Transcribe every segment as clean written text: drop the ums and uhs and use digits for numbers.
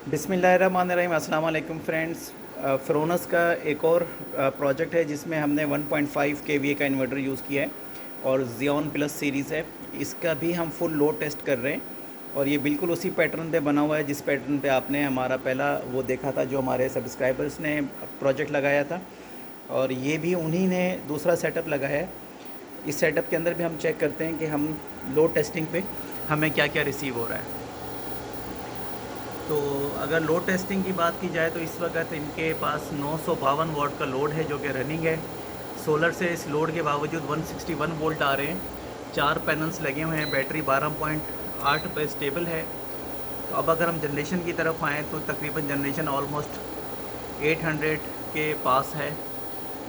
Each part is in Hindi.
बिस्मिल्लाहिर्रहमानिर्रहीम। अस्सलाम वालेकुम फ्रेंड्स। फ़्रोनस का एक और प्रोजेक्ट है जिसमें हमने 1.5 केवीए का इन्वर्टर यूज़ किया है और ज़ियोन प्लस सीरीज़ है। इसका भी हम फुल लोड टेस्ट कर रहे हैं और ये बिल्कुल उसी पैटर्न पे बना हुआ है जिस पैटर्न पे आपने हमारा पहला वो देखा था, जो हमारे सब्सक्राइबर्स ने प्रोजेक्ट लगाया था, और ये भी उन्हीं ने दूसरा सेटअप लगाया है। इस सेटअप के अंदर भी हम चेक करते हैं कि हम लोड टेस्टिंग पे हमें क्या क्या रिसीव हो रहा है। तो अगर लोड टेस्टिंग की बात की जाए तो इस वक्त इनके पास 952 वाट का लोड है जो कि रनिंग है। सोलर से इस लोड के बावजूद 161 वोल्ट आ रहे हैं। 4 पैनल्स लगे हुए हैं, बैटरी 12.8 पे स्टेबल है। तो अब अगर हम जनरेशन की तरफ आएँ तो तकरीबन जनरेशन ऑलमोस्ट 800 के पास है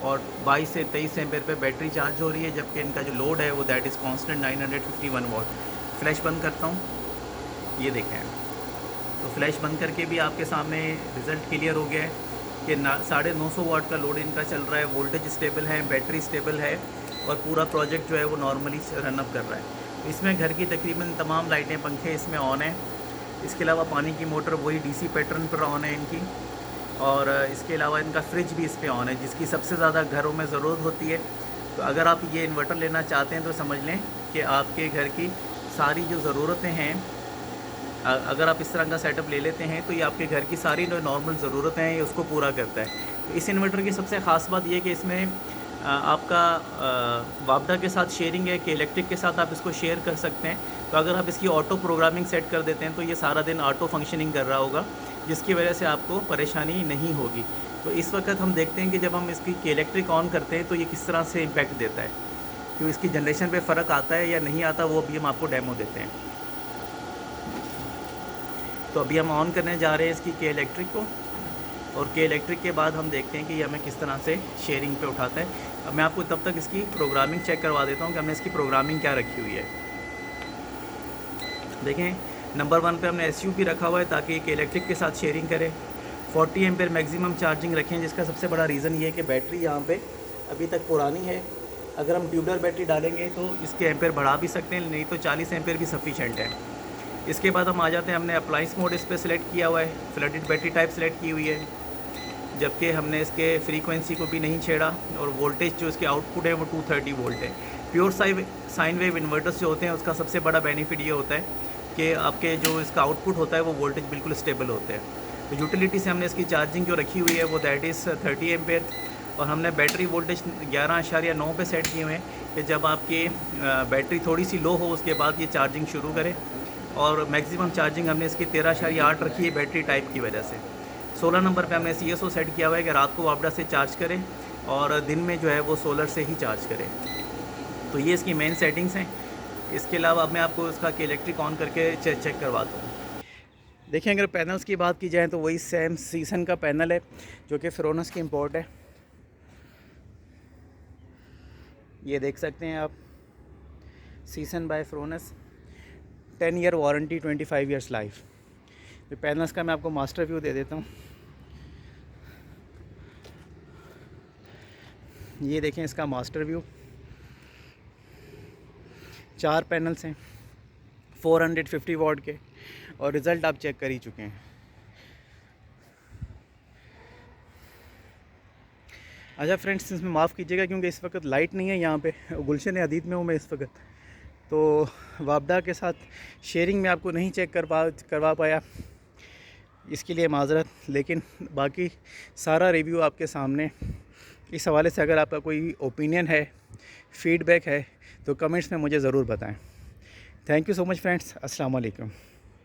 और 22 से 23 एम्पेयर पे बैटरी चार्ज हो रही है, जबकि इनका जो लोड है वो that is constant 951 watt. Flash बंद करता हूँ, ये देखें। तो फ्लैश बंद करके भी आपके सामने रिज़ल्ट क्लियर हो गया है कि 950 वाट का लोड इनका चल रहा है, वोल्टेज स्टेबल है, बैटरी स्टेबल है और पूरा प्रोजेक्ट जो है वो नॉर्मली रन अप कर रहा है। तो इसमें घर की तकरीबन तमाम लाइटें, पंखे इसमें ऑन है। इसके अलावा पानी की मोटर वही डीसी पैटर्न पर ऑन है इनकी, और इसके अलावा इनका फ्रिज भी इस पर ऑन है, जिसकी सबसे ज़्यादा घरों में ज़रूरत होती है। तो अगर आप ये इन्वर्टर लेना चाहते हैं तो समझ लें कि आपके घर की सारी जो ज़रूरतें हैं, अगर आप इस तरह का सेटअप ले लेते हैं तो ये आपके घर की सारी जो नॉर्मल ज़रूरतें हैं ये उसको पूरा करता है। तो इस इन्वर्टर की सबसे ख़ास बात ये कि इसमें आपका वापडा के साथ शेयरिंग है कि इलेक्ट्रिक के साथ आप इसको शेयर कर सकते हैं। तो अगर आप इसकी ऑटो प्रोग्रामिंग सेट कर देते हैं तो ये सारा दिन ऑटो फंक्शनिंग कर रहा होगा, जिसकी वजह से आपको परेशानी नहीं होगी। तो इस वक्त हम देखते हैं कि जब हम इसकी इलेक्ट्रिक ऑन करते हैं तो ये किस तरह से इम्पैक्ट देता है, तो इसकी जनरेशन पे फ़र्क आता है या नहीं आता, वो भी हम आपको डेमो देते हैं। तो अभी हम ऑन करने जा रहे हैं इसकी के इलेक्ट्रिक को, और के इलेक्ट्रिक के बाद हम देखते हैं कि ये हमें किस तरह से शेयरिंग पे उठाता है। अब मैं आपको तब तक इसकी प्रोग्रामिंग चेक करवा देता हूँ कि हमने इसकी प्रोग्रामिंग क्या रखी हुई है। देखें, नंबर 1 पे हमने SUP रखा हुआ है ताकि के इलेक्ट्रिक के साथ शेयरिंग करे। 40 एम्पेयर मैक्सिमम चार्जिंग रखें, जिसका सबसे बड़ा रीज़न ये है कि बैटरी यहाँ पर अभी तक पुरानी है। अगर हम ट्यूबलर बैटरी डालेंगे तो इसके एम्पेयर बढ़ा भी सकते हैं, नहीं तो 40 एम्पेयर भी सफिशेंट है। इसके बाद हम आ जाते हैं, हमने अप्लाइंस मोड इस पर सिलेक्ट किया हुआ है, फ्लडेड बैटरी टाइप सेलेक्ट की हुई है, जबकि हमने इसके फ्रीक्वेंसी को भी नहीं छेड़ा, और वोल्टेज जो इसके आउटपुट है वो 230 वोल्ट है। प्योर साइन वेव इन्वर्टर्स जो होते हैं उसका सबसे बड़ा बेनिफिट ये होता है कि आपके जो इसका आउटपुट होता है वो वोल्टेज बिल्कुल स्टेबल होते हैं। तो यूटिलिटी से हमने इसकी चार्जिंग जो रखी हुई है वो दैट इज़ 30 एम्पेयर, और हमने बैटरी वोल्टेज 11.9 पे सेट किए हुए हैं कि जब आपकी बैटरी थोड़ी सी लो हो उसके बाद ये चार्जिंग शुरू करें। और मैक्सिमम चार्जिंग हमने इसकी 13.8 रखी है बैटरी टाइप की वजह से। 16 नंबर पे हमने CSO सेट किया हुआ है कि रात को वापडा से चार्ज करें और दिन में जो है वो सोलर से ही चार्ज करें। तो ये इसकी मेन सेटिंग्स हैं। इसके अलावा अब मैं आपको इसका के इलेक्ट्रिक ऑन करके चेक करवाता हूँ। देखिए, अगर पैनल्स की बात की जाए तो वही सेम सीसन का पैनल है जो कि फ़्रोनस की इम्पोर्ट है। ये देख सकते हैं आप, सीसन बाय फ़्रोनस, 10 ईयर वारंटी, 25 ईयर्स लाइफ। तो पैनल्स का मैं आपको मास्टर व्यू दे देता हूँ। ये देखें इसका मास्टर व्यू। 4 पैनल्स हैं 450 वाट के, और रिज़ल्ट आप चेक कर ही चुके हैं। अच्छा फ्रेंड्स, इसमें माफ़ कीजिएगा क्योंकि इस वक्त लाइट नहीं है यहाँ पे, गुलशन हदीद में हूँ मैं इस वक्त, तो वापडा के साथ शेयरिंग में आपको नहीं चेक करवा पाया, इसके लिए माज़रत। लेकिन बाकी सारा रिव्यू आपके सामने। इस हवाले से अगर आपका कोई ओपिनियन है, फीडबैक है, तो कमेंट्स में मुझे ज़रूर बताएं। Thank you so much friends. अस्सलाम वालेकुम।